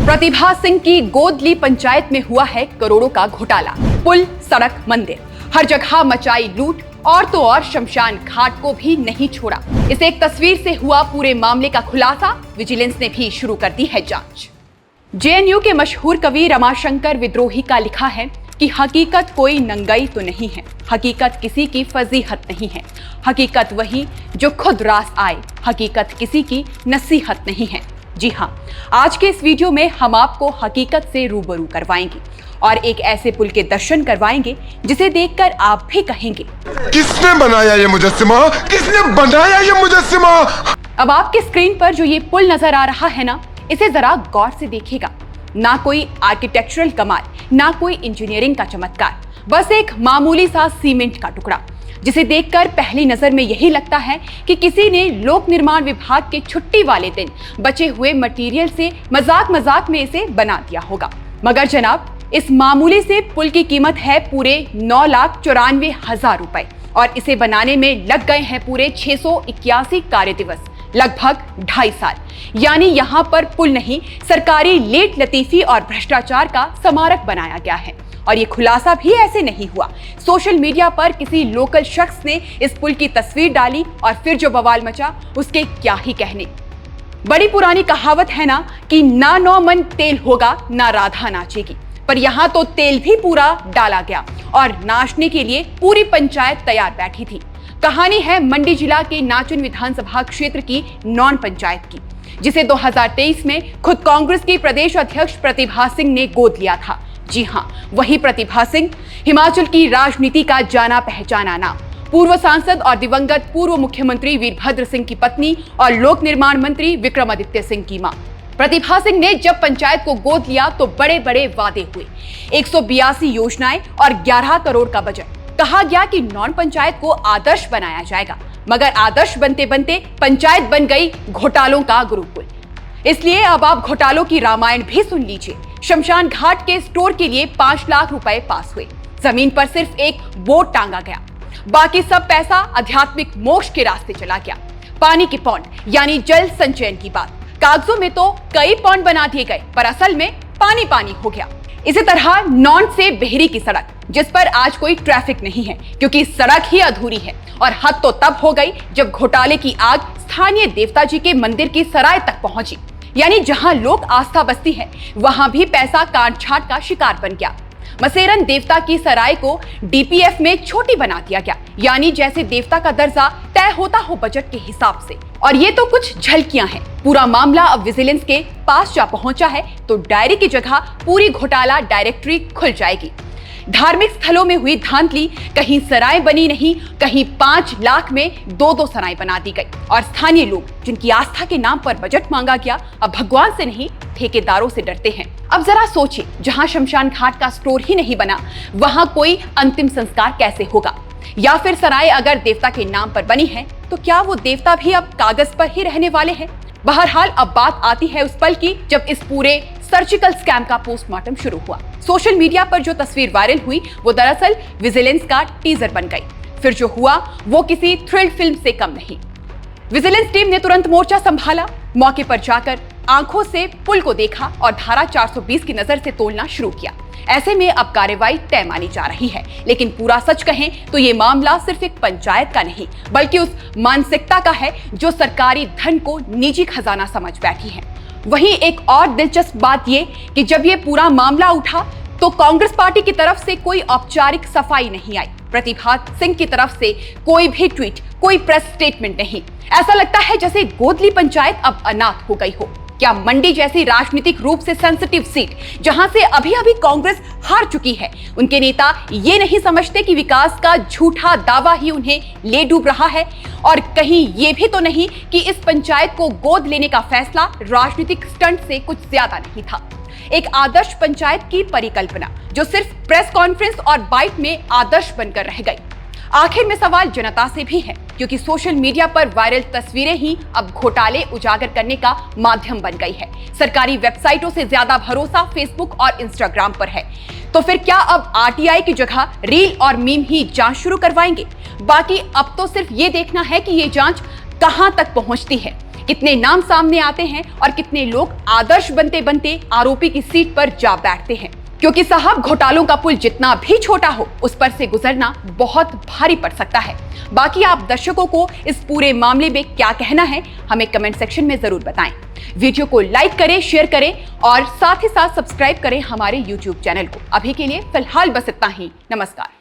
प्रतिभा सिंह की गोदली पंचायत में हुआ है करोड़ों का घोटाला। पुल, सड़क, मंदिर, हर जगह मचाई लूट और तो और शमशान घाट को भी नहीं छोड़ा। इस एक तस्वीर से हुआ पूरे मामले का खुलासा। विजिलेंस ने भी शुरू कर दी है जांच। जेएनयू के मशहूर कवि रमाशंकर विद्रोही का लिखा है कि हकीकत कोई नंगाई तो नहीं है, हकीकत किसी की फजीहत नहीं है, हकीकत वही जो खुद रास आए, हकीकत किसी की नसीहत नहीं है। जी हाँ, आज के इस वीडियो में हम आपको हकीकत से रूबरू करवाएंगे और एक ऐसे पुल के दर्शन करवाएंगे जिसे देखकर आप भी कहेंगे, किसने बनाया ये मुजस्सिमा? किसने बनाया ये मुजस्सिमा? अब आपके स्क्रीन पर जो ये पुल नजर आ रहा है ना, इसे जरा गौर से देखिएगा। ना कोई आर्किटेक्चरल कमाल, ना कोई इंजीनियरिंग का चमत्कार, बस एक मामूली सा सीमेंट का टुकड़ा जिसे देखकर पहली नजर में यही लगता है कि किसी ने लोक निर्माण विभाग के छुट्टी वाले दिन बचे हुए मटेरियल से मजाक मजाक में इसे बना दिया होगा। मगर जनाब, इस मामूली से पुल की कीमत है पूरे 9,94,000 रुपए और इसे बनाने में लग गए हैं पूरे 681 कार्य दिवस, लगभग 2.5 साल। यानी यहाँ पर पुल नहीं, सरकारी लेट लतीफी और भ्रष्टाचार का स्मारक बनाया गया है। और ये खुलासा भी ऐसे नहीं हुआ। सोशल मीडिया पर किसी लोकल शख्स ने इस पुल की तस्वीर डाली और फिर जो बवाल मचा उसके क्या ही कहने। बड़ी पुरानी कहावत है ना कि ना 9 मन तेल होगा ना राधा नाचेगी, पर यहाँ तो तेल भी पूरा डाला गया और नाचने के लिए पूरी पंचायत तैयार बैठी थी। कहानी है मंडी जिला के नाचन विधानसभा क्षेत्र की नॉन पंचायत की, जिसे 2023 में खुद कांग्रेस की प्रदेश अध्यक्ष प्रतिभा सिंह ने गोद लिया था। जी हाँ, वही प्रतिभा सिंह, हिमाचल की राजनीति का जाना पहचाना नाम, पूर्व सांसद और दिवंगत पूर्व मुख्यमंत्री वीरभद्र सिंह की पत्नी और लोक निर्माण मंत्री विक्रमादित्य सिंह की मां। प्रतिभा सिंह ने जब पंचायत को गोद लिया तो बड़े बड़े वादे हुए, 182 योजनाएं और 11 करोड़ का बजट। कहा गया कि नॉन पंचायत को आदर्श बनाया जाएगा, मगर आदर्श बनते बनते पंचायत बन गई घोटालों का गुरुकुल। इसलिए अब आप घोटालों की रामायण भी सुन लीजिए। शमशान घाट के स्टोर के लिए 5 लाख रुपए पास हुए, जमीन पर सिर्फ एक बोर्ड टांगा गया, बाकी सब पैसा आध्यात्मिक मोक्ष के रास्ते चला गया। पानी की पौंड यानी जल संचयन की बात, कागजों में तो कई पौंड बना दिए गए, पर असल में पानी पानी हो गया। इसी तरह नॉन से बेहरी की सड़क, जिस पर आज कोई ट्रैफिक नहीं है क्योंकि सड़क ही अधूरी है, और हद तो तब हो गई जब घोटाले की आग स्थानीय देवता जी के मंदिर की सराय तक पहुंची। यानी जहां लोक आस्था बसती है वहां भी पैसा काट छाट का शिकार बन गया। मसेरन देवता की सराय को डीपीएफ में छोटी बना दिया गया, यानी जैसे देवता का दर्जा तय होता हो बजट के हिसाब से। और ये तो कुछ झलकियां हैं, पूरा मामला अब विजिलेंस के पास जा पहुंचा है तो डायरी की जगह पूरी घोटाला डायरेक्टरी खुल जाएगी। धार्मिक स्थलों में हुई धांधली, कहीं सराय बनी नहीं, कहीं 5 लाख में 2 सराय बना दी गई। और स्थानीय लोग जिनकी आस्था के नाम पर बजट मांगा गया, अब भगवान से नहीं ठेकेदारों से डरते हैं। अब जरा सोचिए, जहां शमशान घाट का स्टोर ही नहीं बना, वहां कोई अंतिम संस्कार कैसे होगा? या फिर सराय अगर देवता के नाम पर बनी है तो क्या वो देवता भी अब कागज पर ही रहने वाले हैं? बहरहाल अब बात आती है उस पल की जब इस पूरे सर्जिकल स्कैम का पोस्टमार्टम शुरू हुआ। सोशल मीडिया पर जो तस्वीर वायरल हुई वो दरअसल विजिलेंस का टीजर बन गई। फिर जो हुआ वो किसी थ्रिल फिल्म से कम नहीं। विजिलेंस टीम ने तुरंत मोर्चा संभाला, मौके पर जाकर आंखों से पुल को देखा और धारा 420 की नजर से तोलना शुरू किया। ऐसे में अब कार्रवाई तय मानी जा रही है। लेकिन पूरा सच कहें तो ये मामला सिर्फ एक पंचायत का नहीं, बल्कि उस मानसिकता का है जो सरकारी धन को निजी खजाना समझ बैठी है। वहीं एक और दिलचस्प बात ये कि जब ये पूरा मामला उठा तो कांग्रेस पार्टी की तरफ से कोई औपचारिक सफाई नहीं आई, प्रतिभा सिंह की तरफ से कोई भी ट्वीट, कोई प्रेस स्टेटमेंट नहीं। ऐसा लगता है जैसे गोदली पंचायत अब अनाथ हो गई हो। क्या मंडी जैसी राजनीतिक रूप से सेंसिटिव सीट, जहां से अभी अभी कांग्रेस हार चुकी है, उनके नेता ये नहीं समझते कि विकास का झूठा दावा ही उन्हें ले डूब रहा है? और कहीं ये भी तो नहीं कि इस पंचायत को गोद लेने का फैसला राजनीतिक स्टंट से कुछ ज्यादा नहीं था? एक आदर्श पंचायत की परिकल्पना जो सिर्फ प्रेस कॉन्फ्रेंस और बाइट में आदर्श बनकर रह गई। आखिर में सवाल जनता से भी है, क्योंकि सोशल मीडिया पर वायरल तस्वीरें ही अब घोटाले उजागर करने का माध्यम बन गई है। सरकारी वेबसाइटों से ज्यादा भरोसा फेसबुक और इंस्टाग्राम पर है। तो फिर क्या अब आरटीआई की जगह रील और मीम ही जांच शुरू करवाएंगे? बाकी अब तो सिर्फ ये देखना है कि ये जांच कहां तक पहुंचती है। कितने नाम सामने आते हैं और कितने लोग आदर्श बनते बनते आरोपी की सीट पर जा बैठते हैं। क्योंकि साहब, घोटालों का पुल जितना भी छोटा हो, उस पर से गुजरना बहुत भारी पड़ सकता है। बाकी आप दर्शकों को इस पूरे मामले में क्या कहना है, हमें कमेंट सेक्शन में जरूर बताएं। वीडियो को लाइक करें, शेयर करें और साथ ही साथ सब्सक्राइब करें हमारे YouTube चैनल को। अभी के लिए फिलहाल बस इतना ही। नमस्कार।